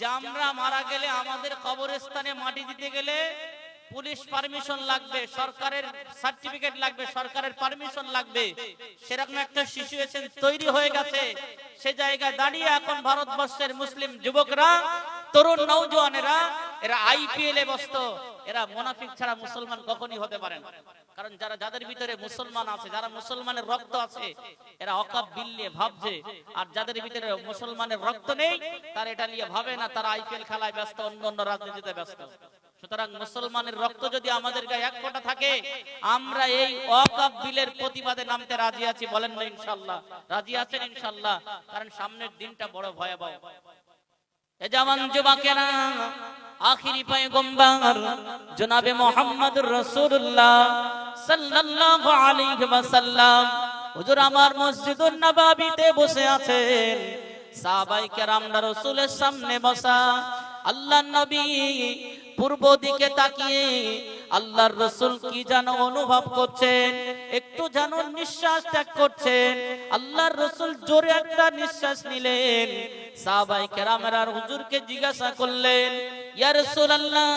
যে আমরা মারা গেলে আমাদের কবরস্থানে মাটি দিতে গেলে পুলিশ পারমিশন লাগবে, সরকারের সার্টিফিকেট লাগবে, সরকারের পারমিশন লাগবে। সেরকম একটা সিচুয়েশন তৈরি হয়ে গেছে। সে জায়গায় দাঁড়িয়ে এখন ভারতবর্ষের মুসলিম যুবকরা, তরুণ নওজওয়ানেরা, এরা আইপিএল এ ব্যস্ত। এরা মুনাফিক ছাড়া মুসলমান কখনই হতে পারে না। কারণ যাদের ভিতরে মুসলমান আছে, যারা মুসলমানের রক্ত আছে, এরা অকাপ বিল নিয়ে ভাবছে। আর যাদের ভিতরে মুসলমানের রক্ত নেই, তারা এটা নিয়ে ভাবে না, তারা আইপিএল খেলায় ব্যস্ত, অন্য রাজনীতিতে ব্যস্ত। সুতরাং মুসলমানের রক্ত যদি আমাদের গায়ে এক ফোঁটা থাকে, আমরা এই ওয়াকফ বিলের প্রতিবাদে নামতে রাজি আছি। বলেন না ইনশাআল্লাহ? রাজি আছেন ইনশাআল্লাহ? কারণ সামনের দিনটা বড় ভয়াবহ। এ জামান যুবকেরা, আখিরি পয়গম্বর জনাবে মুহাম্মদুর রাসূলুল্লাহ সাল্লাল্লাহু আলাইহি ওয়াসাল্লাম হুজুর আমার মসজিদুন নববীতে বসে আছেন। সাহাবায়ে কেরামরা রাসূলের সামনে বসা। আল্লাহর নবী পূর্ব দিকে তাকিয়ে আল্লাহর রাসূল কি যেন অনুভব করছেন, একটু যেন নিঃশ্বাস ত্যাগ করছেন। আল্লাহর রাসূল জোরে একটা নিঃশ্বাস নিলেন। সাহাবায়ে কেরামরা হুজুরকে জিজ্ঞাসা করলেন, ইয়া রাসূলুল্লাহ,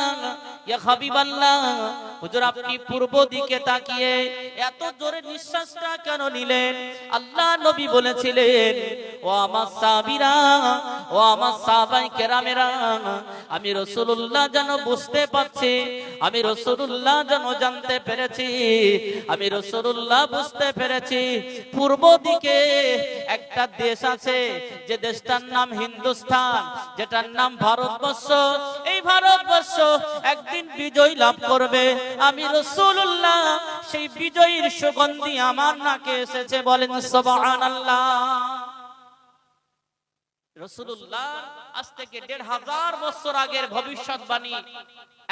ইয়া হাবিবাল্লাহ, হুজুর আপনি পূর্ব দিকে তাকিয়ে এত জোরে নিঃশ্বাসটা কেন নিলেন? আল্লাহ নবী বলেছিলেন, ও আমার সাহাবীরা, ও আমার সাহাবায়ে কেরামেরা, আমি রাসূলুল্লাহ যেন বুঝতে পারছি, আমি রাসূলুল্লাহ যেন জানতে পেরেছি, আমি রাসূলুল্লাহ বুঝতে পেরেছি, পূর্ব দিকে একটা দেশ আছে, যে দেশটার নাম হিন্দুস্তান, যেটার নাম ভারতবর্ষ। এই ভারতবর্ষ একদিন বিজয় লাভ করবে। আমি রাসূলুল্লাহ সেই বিজয়ীর সুগন্ধি আমার নাকে এসেছে। বলেন সুবহানাল্লাহ। রাসূলুল্লাহ আজ থেকে ১৫০০ বছর আগের ভবিষ্যৎবাণী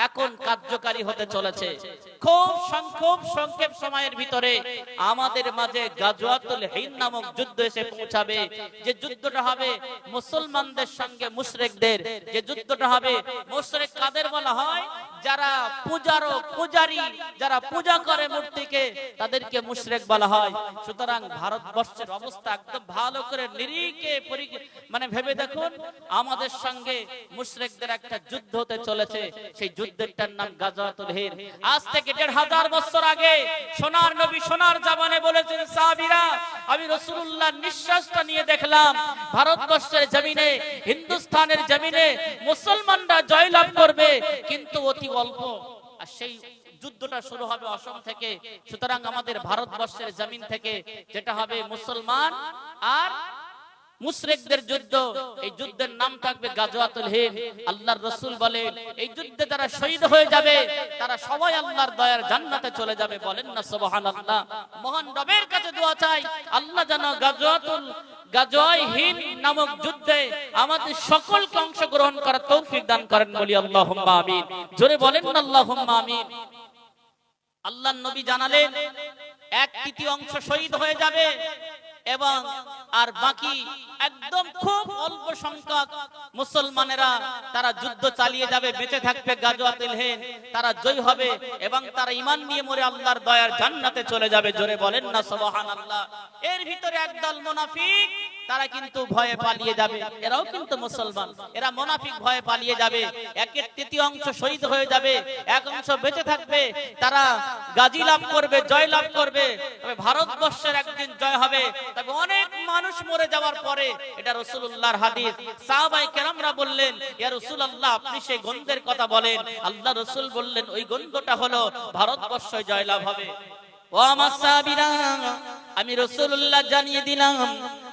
এখন কার্যকারী হতে চলেছে। খুব সংক্ষেপ সময়ের ভিতরে আমাদের মাঝে গাজওয়াতুল হিন্দ নামক যুদ্ধ এসে পৌঁছাবে। যে যুদ্ধটা হবে মুসলমানদের সঙ্গে মুশরিকদের, যে যুদ্ধটা হবে মুশরিক কাদের বলা হয়? যারা পূজারি, যারা পূজা করে মূর্তিকে, তাদেরকে মুশরিক বলা হয়। সুতরাং ভারতবর্ষের অবস্থা একদম ভালো করে নিরিখে মানে ভেবে দেখুন, আমাদের সঙ্গে মুশরিকদের একটা যুদ্ধ হতে চলেছে। সেই যুদ্ধটার নাম গাজওয়াতুল হিন্দ। আজ থেকে ১৫০০ বছর আগে সোনার নবী সোনার জামানে বলেছেন, সাহাবীরা আমি রাসূলুল্লাহ নিঃশ্বাসটা নিয়ে দেখলাম ভারতবর্ষের জমিনে, হিন্দুস্তানের জমিনে মুসলমানরা জয়লাভ করবে, কিন্তু অতি অল্প। আর সেই যুদ্ধটা শুরু হবে অসম থেকে। সুতরাং আমাদের ভারতবর্ষের জমিন থেকে যেটা হবে মুসলমান আর মুশরিকদের যুদ্ধ। এই যুদ্ধের নাম থাকবে গাজওয়াতুল হিন্দ। আল্লাহর রাসূল বলেন, এই যুদ্ধে যারা শহীদ হয়ে যাবে তারা সবাই আল্লাহর দয়ার জান্নাতে চলে যাবে। বলেন না সুবহানাল্লাহ? মহান রবের কাছে দোয়া চাই, আল্লাহ যেন গাজওয়াতুল হিন্দ নামক যুদ্ধে আমাদের সকলকে অংশগ্রহণ করার তৌফিক দান করেন। বলি আল্লাহুম্মা আমিন। জোরে বলেন না আল্লাহুম্মা আমিন। আল্লাহর নবী জানালেন 1/3 শহীদ হয়ে যাবে এবং আর বাকি একদম খুব অল্প সংখ্যক মুসলমানেরা তারা যুদ্ধ চালিয়ে যাবে, বেঁচে থাকবে গাজওয়াতুল হিন্দ। তারা জয় হবে এবং তারা ঈমান নিয়ে মরে আল্লাহর দয়ার জান্নাতে চলে যাবে। জোরে বলেন না সুবহানাল্লাহ? এর ভিতরে একদল মুনাফিক, তারা কিন্তু ভয়ে পালিয়ে যাবে। এরাও কিন্তু মুসলমান, এরা মুনাফিক, ভয়ে পালিয়ে যাবে। 1/3 শহীদ হয়ে যাবে, 1 অংশ বেঁচে থাকবে। তারা গাজী লাভ করবে, জয় লাভ করবে। তবে ভারতবর্ষের একদিন জয় হবে। তবে অনেক মানুষ মরে যাওয়ার পরে, এটা রাসূলুল্লাহর হাদিস। সাহাবায়ে কেরামরা বললেন, ইয়া রাসূলুল্লাহ আপনি সেই গন্ধের কথা বলেন। আল্লাহ রাসূল বললেন, ওই গন্ধটা হলো ভারতবর্ষ জয়লাভ হবে। ও আমার সাহাবীরা, আমি রাসূলুল্লাহ জানিয়ে দিলাম,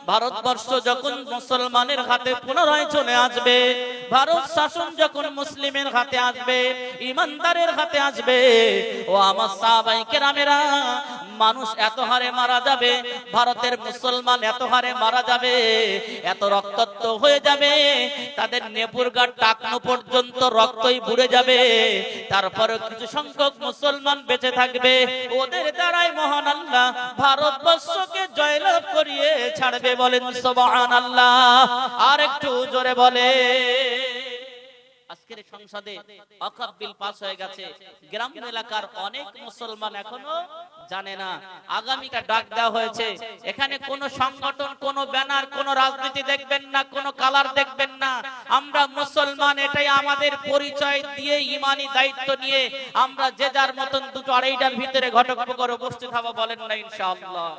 ভারতবর্ষ যখন মুসলমানের হাতে পুনরায় চলে আসবে, ভারত শাসন যখন মুসলিমের হাতে আসবে, ইমানদারের হাতে আসবে, ও আমার সাহাবায়ে কেরামেরা, মানুষ এত হারে মারা যাবে, ভারতের মুসলমান এত হারে মারা যাবে, এত রক্তাক্ত হয়ে যাবে, তাদের নেপুরগার টাকনো পর্যন্ত রক্তই বুড়ে যাবে। তারপরে কিছু সংখ্যক মুসলমান বেঁচে থাকবে। ওদের দ্বারাই মহান আল্লাহ ভারতবর্ষকে জয়লাভ করিয়ে ছাড়বে। বলেন সুবহানাল্লাহ। আর একটু জোরে বলে। আজকের সংসদে ওয়াকফ বিল পাস হয়ে গেছে, গ্রাম এলাকার অনেক মুসলমান এখনো জানে না। আগামীকা ডাক দেওয়া হয়েছে, এখানে কোনো সংগঠন, কোনো ব্যানার, কোনো রাজনীতি দেখবেন না, কোনো কালার দেখবেন না। আমরা মুসলমান, এটাই আমাদের পরিচয় দিয়ে ইমানি দায়িত্ব নিয়ে আমরা যে যার মতন দুটো আড়াইটার ভিতরে ঘটক করে উপস্থিত হবো, বলেন না ইনশাআল্লাহ।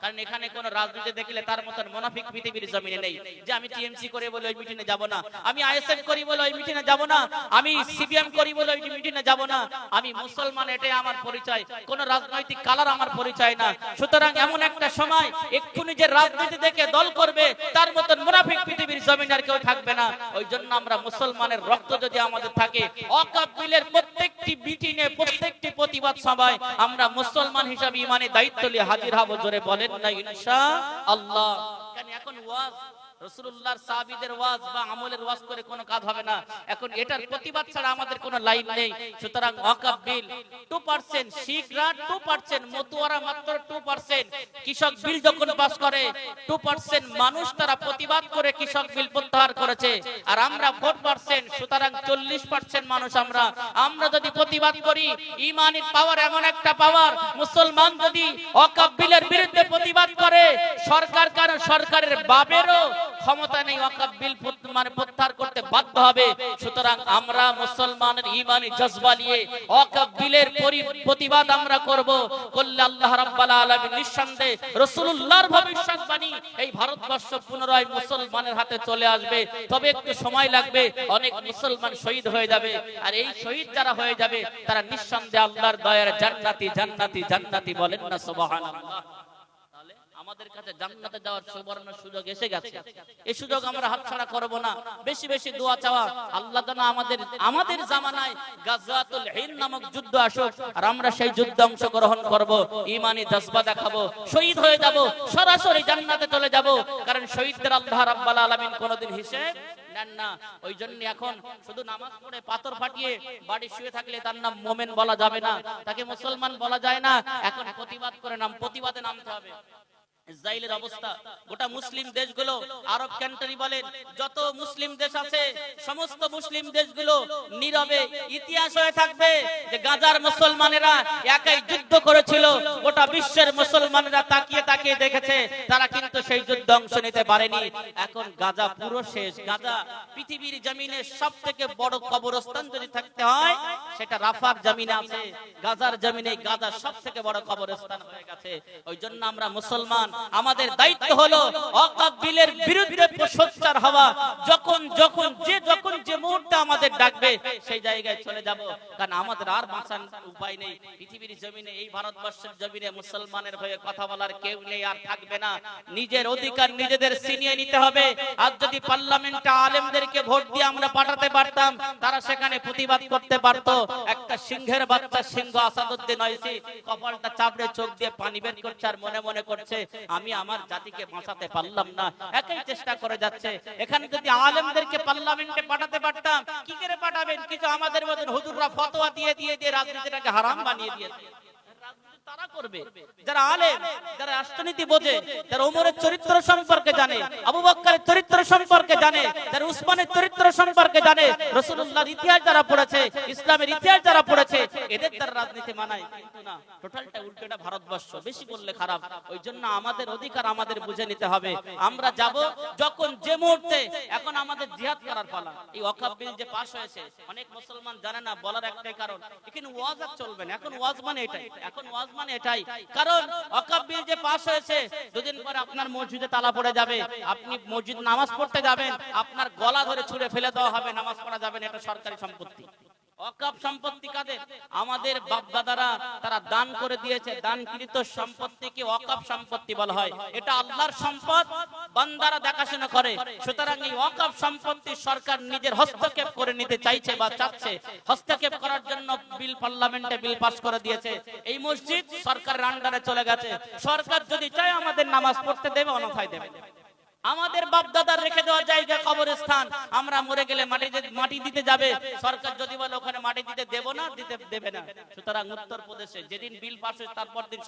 কারণ এখানে কোন রাজনীতি দেখলে তার মতন মুনাফিক পৃথিবীর জমিনে নেই। যে আমি টিএমসি করি বলে ওই মিটিংয়ে যাব না, আমি আইএসএফ করি বলে ওই মিটিংয়ে যাব না, আমি সিপিএম করি বলে ওই মিটিংয়ে যাব না। আমি মুসলমান, এটাই আমার পরিচয়, কোন রাজনৈতিক কালার আমার পরিচয় না। সুতরাং এমন একটা সময় এক্ষুনি যে রাজনীতি দেখে দল করবে তার মতন মুনাফিক পৃথিবীর জমিনে আর কেউ থাকবে না। ওই জন্য আমরা মুসলমানের রক্ত যদি আমাদের থাকে, ওয়াকফ বিলের প্রত্যেকটি মিটিংয়ে, প্রত্যেকটি প্রতিবাদ সভায় আমরা মুসলমান হিসাবে ইমানি দায়িত্ব নিয়ে হাজির হব। জোরে বলেন না ইনশাআল্লাহ। এখন ওয়াজ রাসূলুল্লাহর সাহাবীদের ওয়াজ বা আমলের ওয়াজ করে কোনো কাজ হবে না। এখন এটার প্রতিবাদ ছাড়া আমাদের কোনো লাইন নেই। সুতরাং ওয়াকফ বিল 2%, শিখরা 2%, মতুয়ারা মাত্র 2%। কৃষক বিল যখন পাস করে 2% মানুষ তারা প্রতিবাদ করে কৃষক বিল প্রত্যাহার করেছে, আর আমরা 4%। সুতরাং 40% মানুষ আমরা যদি প্রতিবাদ করি, ইমানের পাওয়ার এমন একটা পাওয়ার, মুসলমান যদি ওয়াকফ বিলের বিরুদ্ধে প্রতিবাদ করে, সরকার, কারণ সরকারের বাপেরও ক্ষমতা নেই ওয়াকফ বিল প্রত্যাহার করতে বাধ্য হবে। সুতরাং আমরা মুসলমানের ঈমানি জজবা নিয়ে ওয়াকফ বিলের প্রতিবাদ আমরা করব। করলে আল্লাহ রাব্বুল আলামিন নিঃসন্দেহে রাসূলুল্লাহর ভবিষ্যৎবাণী, এই ভারতবর্ষ পুনরায় মুসলমানের হাতে চলে আসবে। তবে একটু সময় লাগবে, অনেক মুসলমান শহীদ হয়ে যাবে, আর এই শহীদ যারা হয়ে যাবে তারা নিঃসন্দেহে আল্লাহর দয়ার জান্নাতি জান্নাতি জান্নাতি, বলেন না সুবহানাল্লাহ। আমাদের কাছে জান্নাতে যাওয়ার সুবর্ণ সুযোগ এসে গেছে, এই সুযোগ আমরা হাতছাড়া করব না। বেশি বেশি দোয়া চাওয়া, আল্লাহ যেন আমাদের জামানায় গাজওয়াতুল হিন্দ নামক যুদ্ধ আসুক, আর আমরা সেই যুদ্ধে অংশগ্রহণ করব, ঈমানি জজবা দেখাবো, শহীদ হয়ে যাব, সরাসরি জান্নাতে চলে যাব। কারণ শহীদদের আল্লাহ রাব্বুল আলামিন কোনদিন হিসেব নেন না। ওই জন্য এখন শুধু নামাজ পড়ে পাথর ফাটিয়ে বাড়ি শুয়ে থাকলে তার নাম মুমিন বলা যাবে না, তাকে মুসলমান বলা যায় না। এখন প্রতিবাদ করে প্রতিবাদে নামতে হবে। ইসরায়েলের অবস্থা, গোটা মুসলিম দেশগুলো, আরব কান্ট্রি বলেন, যত মুসলিম দেশ আছে সমস্ত মুসলিম দেশগুলো নীরবে ইতিহাস হয়ে থাকবে যে গাজার মুসলমানেরা একাই যুদ্ধ করেছিল। গোটা বিশ্বের মুসলমানেরা তাকিয়ে তাকিয়ে দেখেছে, তারা কিন্তু সেই যুদ্ধে অংশ নিতে পারেনি। এখন গাজা পুরো শেষ। গাজা পৃথিবীর জমিনে সবথেকে বড় কবরস্থান যদি থাকতে হয় সেটা রাফার জমিনে আছে। গাজার জমিনে গাজা সবথেকে বড় কবরস্থান হয়ে গেছে। ওই জন্য আমরা মুসলমান, আমাদের দায়িত্ব হলো ওয়াকফ বিলের বিরুদ্ধে সোচ্চার হওয়া। যখন যে মুহূর্তে আমাদের ডাকবে সেই জায়গায় চলে যাব। কারণ আমাদের আর বাঁচার উপায় নেই। পৃথিবীর জমিনে, এই ভারতবর্ষের জমিনে মুসলমানের হয়ে কথা বলার কেউ নেই, আর থাকবে না। নিজের অধিকার নিজেদের ছিনিয়ে নিতে হবে। আর যদি পার্লামেন্টে আলেমদেরকে ভোট দিয়ে আমরা পাঠাতে পারতাম, তারা সেখানে প্রতিবাদ করতে পারত। একটা সিংহের বাচ্চা সিংহ আসাদউদ্দিন ওয়াইসি কপালটা চাপড়ে চোখ দিয়ে পানি বের করছে, আর মনে মনে করছে আমি আমার জাতিকে বাঁচাতে পারলাম না, একই চেষ্টা করে যাচ্ছে। এখানে যদি আলেমদেরকে পার্লামেন্টে পাঠাতে পারতাম, কি করে পাঠাবেন? কিছু আমাদের মতন হুজুররা ফতোয়া দিয়ে রাজনীতিটাকে হারাম বানিয়ে দিয়েছে। তারা করবে যারা আলেম, যারা রাষ্ট্রনীতি বোঝে, যারা ওমরের চরিত্র সম্পর্কে জানে, আবু বকরের চরিত্র সম্পর্কে জানে, যারা উসমানের চরিত্র সম্পর্কে জানে, রাসূলুল্লাহর ইতিহাস যারা পড়েছে, ইসলামের ইতিহাস যারা পড়েছে, এদের দ্বারা রাজনীতি মানায়। কিন্তু না, টোটালটা উল্টোটা ভারতবর্ষ, বেশি বললে খারাপ। ওই জন্য আমাদের অধিকার আমাদের বুঝে নিতে হবে। আমরা যাব যখন যে মুহূর্তে, এখন আমাদের জিহাদ করার পালা। এই ওয়াকফ বিল যে পাস হয়েছে, অনেক মুসলমান জানে না, বলার একটাই কারণ, এখানে ওয়াজ আর চলবে না। এখন ওয়াজ মানে এটাই, এখন ওয়াজ মানে এটাই। কারণ ওয়াকফ বিল যে পাস হয়েছে, দুদিন পরে আপনার মসজিদে তালা পড়ে যাবে, আপনি মসজিদ নামাজ পড়তে যাবেন, আপনার গলা ধরে ছুঁড়ে ফেলে দেওয়া হবে, নামাজ পড়া যাবে না। এটা সরকারি সম্পত্তি। ওয়াকফ সম্পত্তি কাদের? আমাদের বাপ দাদারা তারা দান করে দিয়েছে। দানকৃত সম্পত্তিকে ওয়াকফ সম্পত্তি বলা হয়। এটা আল্লাহর সম্পদ, বান্দারা দেখাশোনা করে। সুতরাং এই ওয়াকফ সম্পত্তি সরকার নিজের হস্তক্ষেপ করে নিতে চাইছে বা চাচ্ছে। হস্তক্ষেপ করার জন্য বিল পার্লামেন্টে বিল পাস করে দিয়েছে। এই মসজিদ সরকারের আন্ডারে চলে গেছে। সরকার যদি চায় আমাদের নামাজ পড়তে দেবে, অন্যথায় দেবে। আমাদের বাপ দাদার রেখে দেওয়া জায়গা কবরস্থান, আমরা মরে গেলে মাটি দিতে যাবে, সরকার যদি বলে ওখানে মাটি দিতে দেব না, দিতে দেবে না। সুতরাং উত্তরপ্রদেশে যেদিন বিল পাস হয়েছে তারপর দিন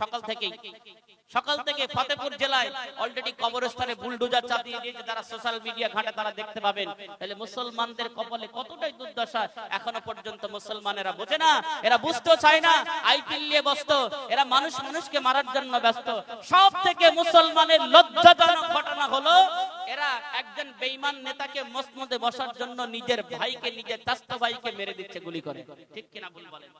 সকাল থেকে ফতেপুর জেলায় অলরেডি কবরস্থানে বুলডোজার চাপিয়ে দিয়েছে। যারা সোশ্যাল মিডিয়া ঘাটে তারা দেখতে পাবেন। তাহলে মুসলমানদের কপালে কতটাই দুর্দশা এখনো পর্যন্ত মুসলমানেরা বোঝে না, এরা বুঝতেও চায় না। আইপিএল নিয়ে ব্যস্ত, এরা মানুষকে মারার জন্য ব্যস্ত। সব থেকে মুসলমানের লজ্জাজনক ঘটনা হলো এরা একজন বেঈমান নেতাকে মসনদে বসার জন্য নিজের ভাইকে, নিজের চাচাতো ভাইকে মেরে দিচ্ছে গুলি করে। ঠিক কিনা ভুল বলেন?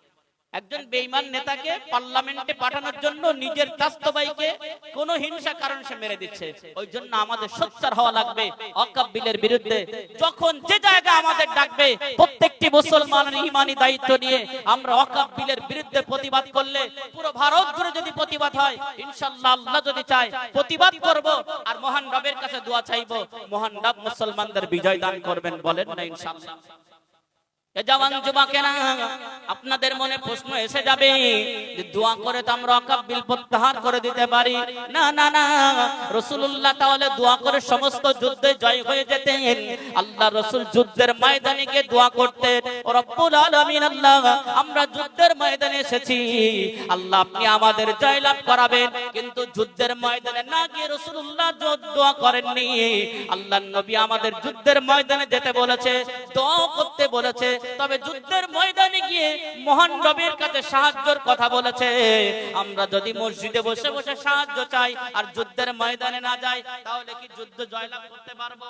একজন বেঈমান নেতাকে পার্লামেন্টে পাঠানোর জন্য নিজের চাচাতো ভাইকে কোন হিংসা কারণ সে মেরে দিচ্ছে। ওই জন্য আমাদের সোচ্চার হওয়া লাগবে ওয়াকফ বিলের বিরুদ্ধে। যখন যে জায়গা আমাদের ডাকবে প্রত্যেকটি মুসলমানের ঈমানি দায়িত্ব নিয়ে আমরা ওয়াকফ বিলের বিরুদ্ধে প্রতিবাদ করলে, পুরো ভারত জুড়ে যদি প্রতিবাদ হয়, ইনশাআল্লাহ আল্লাহ যদি চায় প্রতিবাদ করব আর মহান রবের কাছে দোয়া চাইবো, মহান রব মুসলমানদের বিজয় দান করবেন। বলেন না ইনশাআল্লাহ? জওয়ান যুবকেরা, আপনাদের মনে প্রশ্ন এসে যাবে যে দোয়া করে তো আমরা ওয়াকফ বিল প্রত্যাহার করে দিতে পারি। না না না, রাসূলুল্লাহ তাহলে দোয়া করে সমস্ত যুদ্ধে জয় হয়ে যেতেন। আল্লাহ রাসূল যুদ্ধের ময়দানে গিয়ে দোয়া করতেন, ও রব্বুল আলামিন আল্লাহ, আমরা যুদ্ধের ময়দানে এসেছি, আল্লাহ আপনি আমাদের জয়লাভ করাবেন। কিন্তু যুদ্ধের ময়দানে না গিয়ে রাসূলুল্লাহ দোয়া করেননি। আল্লাহর নবী আমাদের যুদ্ধের ময়দানে যেতে বলেছে, দোয়া করতে বলেছে, তবে যুদ্ধের ময়দানে গিয়ে মহান রবের কাছে সাহায্যের কথা বলেছে। আমরা যদি মসজিদে বসে বসে সাহায্য চাই আর যুদ্ধের ময়দানে না যাই, তাহলে কি যুদ্ধ জয়লাভ করতে পারবো?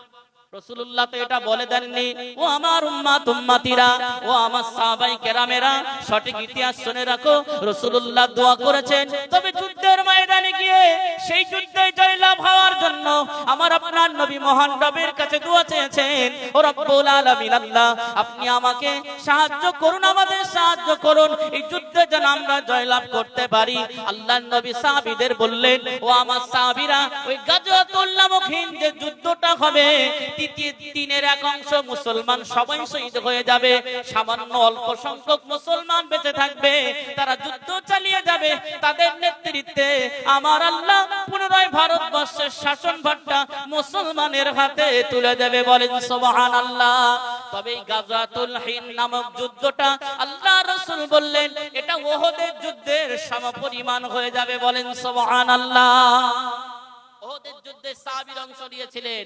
রাসূলুল্লাহ তো এটা বলে দেননি। ও আমার উম্মত উম্মতিরা, ও আমার সাহাবায়ে কেরামেরা, সঠিক ইতিহাস শুনে রাখো। রাসূলুল্লাহ দোয়া করেছেন, তবে যুদ্ধের ময়দানে গিয়ে সেই যুদ্ধে জয়লাভ হওয়ার জন্য আমার আপনার নবী মহান রবের কাছে দোয়া চেয়েছেন, ও রব্বুল আলামিন আল্লাহ আপনি আমাকে সাহায্য করুন, আমাদের সাহায্য করুন, এই যুদ্ধে যেন আমরা জয়লাভ করতে পারি। আল্লাহর নবী সাহাবীদের বললেন, ও আমার সাহাবীরা, ওই গাজওয়াতুল নামক যে যুদ্ধটা হবে, তৃতীয় দিনের এক অংশ মুসলমান সবাই শহীদ হয়ে যাবে, সামান্য অল্প সংখ্যক মুসলমান বেঁচে থাকবে, তারা যুদ্ধ চালিয়ে যাবে। তাদের নেতৃত্বে আমার আল্লাহ পুনরায় ভারতবর্ষের শাসনভারটা মুসলমানের হাতে তুলে দেবে। বলেন সুবহানাল্লাহ। তবে এই গাজওয়াতুল হিন্দ নামক যুদ্ধটা আল্লাহ রাসূল বললেন এটা উহুদের যুদ্ধের সমপরিমাণ হয়ে যাবে। বলেন সুবহানাল্লাহ। উহুদের যুদ্ধে সাহাবীরা অংশ নিয়েছিলেন,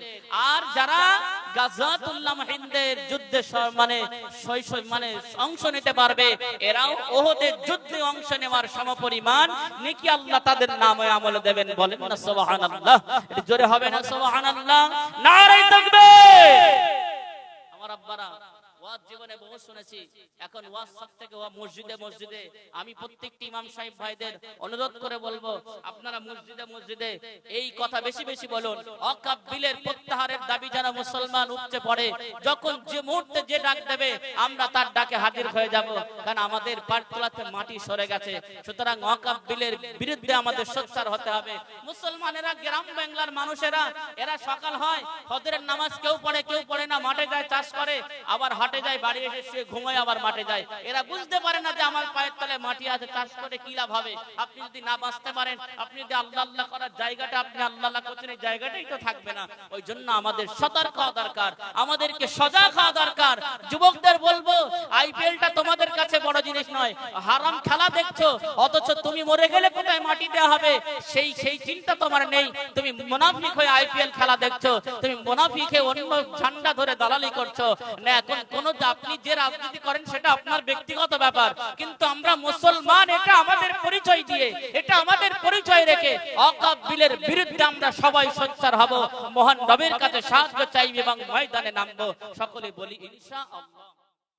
আর যারা গাজওয়াতুল হিন্দের যুদ্ধে অংশ নিতে পারবে, এরাও উহুদের যুদ্ধে অংশ নেওয়ার সমপরিমাণ নেকি আল্লাহ তাদের নামে আমলে দেবেন। বলেন না সুবহানাল্লাহ? এটা জোরে হবে না সুবহানাল্লাহ? নারে তাকবীর। আমার আব্বারা ওয়াজ জীবনে বহু শুনেছি, এখন ওয়াজ সব থেকে মসজিদে মসজিদে আমি প্রত্যেকটি ইমাম সাহেব ভাইদের অনুরোধ করে বলবো, আপনারা মসজিদে মসজিদে এই কথা বেশি বেশি বলুন। ওয়াকফ বিলের প্রত্যাহারের দাবি যারা মুসলমান উপচে পড়ে, যখন যে মুহূর্তে যে ডাক দেবে আমরা তার ডাকে হাজির হয়ে যাব, কারণ আমাদের পাটতলাতে মাটি সরে গেছে। সুতরাং ওয়াকফ বিলের বিরুদ্ধে আমাদের সোচ্চার হতে হবে। মুসলমানেরা, গ্রাম বাংলার মানুষেরা, এরা সকাল হয় ফজরের নামাজ কেউ পড়ে না, মাঠে যায় চাষ করে, আবার হাটে যায়, বাড়ি এসে শুয়ে ঘুমায়, আবার মাঠে যায়। এরা বুঝতে পারে না যে আমার পায়ের তলে মাটি আছে, চাষ করে কি লাভ হবে। আপনি যদি না বাঁচতে পারেন, আপনি যদি আল্লাহ আল্লাহ করার জায়গাটা আপনি আল্লাহ আল্লাহ করছেন, এই জায়গাটাই তো থাকবে না। ওই জন্য আমাদের সতর্ক হওয়া দরকার, আমাদেরকে সজাগ হওয়া দরকার। যুবকদের বলবো, আইপিএলটা তোমাদের কাছে বড় জিনিস নয়, হারাম খেলা দেখছো, অথচ তুমি মরে গেলে কোথায় মাটি দেওয়া হবে সেই চিন্তা তোমার নেই। তুমি মুনাফিক হয়ে আইপিএল খেলা দেখছো, তুমি মুনাফিক হয়ে অন্য ঝান্ডা ধরে দালালি করছো না। এখন কোন আপনি যে রাজনীতি করেন সেটা আপনার ব্যক্তিগত ব্যাপার, কিন্তু আমরা মুসলমান, এটা আমাদের পরিচয় দিয়ে, এটা আমাদের পরিচয় রেখে ওয়াকফ বিলের বিরুদ্ধে আমরা সবাই সোচ্চার হব, মহান রবের কাছে সাহায্য চাইব এবং ময়দানে নামবো। সকলে বলি ইনশাআল্লাহ।